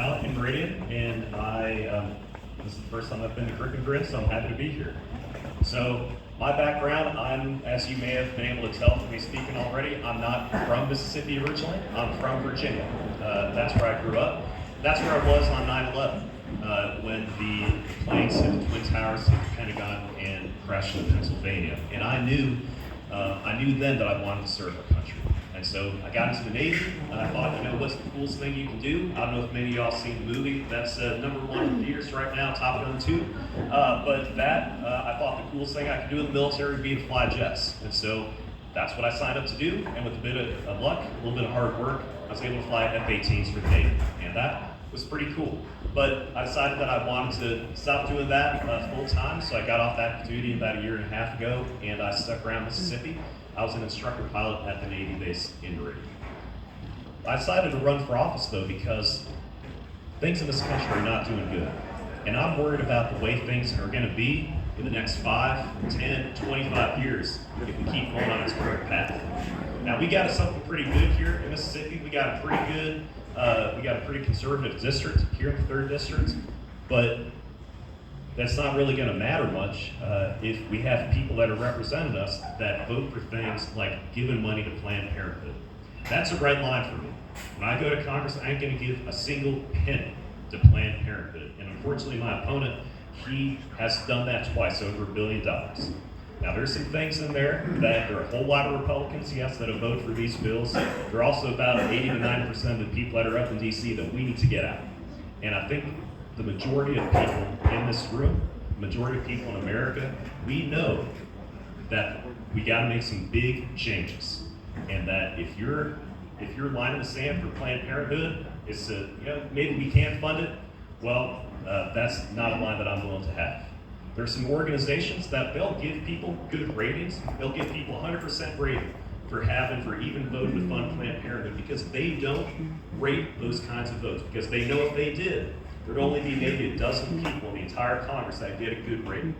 pilot in Meridian, and this is the first time I've been to Grin, so I'm happy to be here. So my background, as you may have been able to tell from me speaking already, I'm not from Mississippi originally. I'm from Virginia. That's where I grew up. That's where I was on 9/11 when the planes hit the Twin Towers, hit the Pentagon, and crashed into Pennsylvania. And I knew then that I wanted to serve our country. And so I got into the Navy, and I thought, what's the coolest thing you can do? I don't know if many of y'all seen the movie. That's #1 in theaters right now, Top Gun 2. I thought the coolest thing I could do in the military would be to fly jets. And so that's what I signed up to do. And with a bit of luck, a little bit of hard work, I was able to fly F-18s for the Navy. And that was pretty cool. But I decided that I wanted to stop doing that full time, so I got off active duty about a year and a half ago, and I stuck around Mississippi. I was an instructor pilot at the Navy base in Meridian. I decided to run for office though because things in this country are not doing good. And I'm worried about the way things are going to be in the next 5, 10, 25 years if we keep going on this current path. Now we got something pretty good here in Mississippi. We got a pretty conservative district here in the 3rd district, but that's not really going to matter much if we have people that are representing us that vote for things like giving money to Planned Parenthood. That's a red line for me. When I go to Congress, I ain't going to give a single penny to Planned Parenthood. And unfortunately, my opponent, he has done that twice, over $1 billion. Now, there's some things in there that there are a whole lot of Republicans, yes, that have voted for these bills. There are also about 80 to 90% of the people that are up in D.C. that we need to get out. And I think the majority of people in this room, the majority of people in America, we know that we got to make some big changes, and that if your line in the sand for Planned Parenthood is to, maybe we can't fund it, well, that's not a line that I'm willing to have. There's some organizations that they'll give people good ratings. They'll give people 100% rating for even voting to fund Planned Parenthood because they don't rate those kinds of votes, because they know if they did, there'd only be maybe a dozen people in the entire Congress that get a good rating.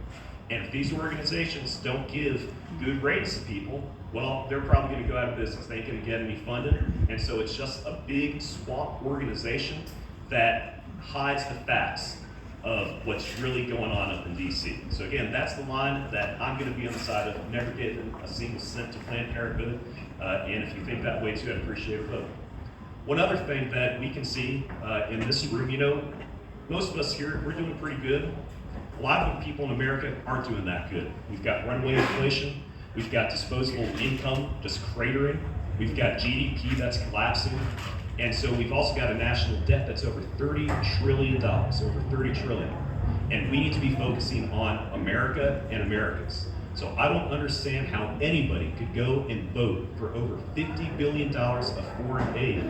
And if these organizations don't give good ratings to people, well, they're probably going to go out of business. They ain't going to get any funding. And so it's just a big swamp organization that hides the facts of what's really going on up in D.C. So again, that's the line that I'm going to be on the side of, never giving a single cent to Planned Parenthood. And if you think that way too, I'd appreciate a vote. One other thing that we can see in this room, most of us here, we're doing pretty good. A lot of the people in America aren't doing that good. We've got runaway inflation. We've got disposable income just cratering. We've got GDP that's collapsing. And so we've also got a national debt that's over $30 trillion, over $30 trillion. And we need to be focusing on America and Americans. So I don't understand how anybody could go and vote for over $50 billion of foreign aid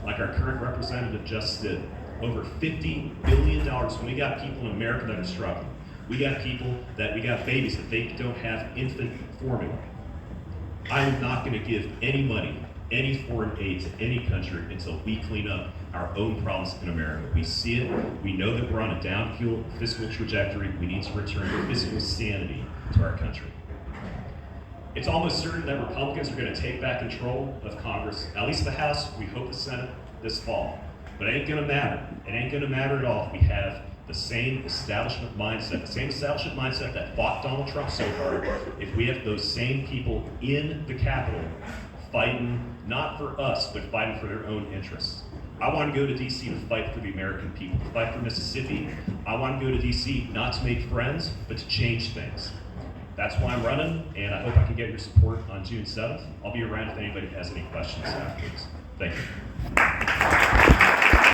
like our current representative just did. Over $50 billion when we got people in America that are struggling. We got babies that they don't have infant formula. I'm not going to give any money, any foreign aid to any country until we clean up our own problems in America. We see it. We know that we're on a downhill fiscal trajectory. We need to return fiscal sanity to our country. It's almost certain that Republicans are going to take back control of Congress, at least the House. We hope the Senate this fall. But it ain't going to matter. It ain't going to matter at all if we have the same establishment mindset, that fought Donald Trump so hard. If we have those same people in the Capitol fighting not for us, but fighting for their own interests. I want to go to D.C. to fight for the American people, to fight for Mississippi. I want to go to D.C. not to make friends, but to change things. That's why I'm running, and I hope I can get your support on June 7th. I'll be around if anybody has any questions afterwards. Thank you.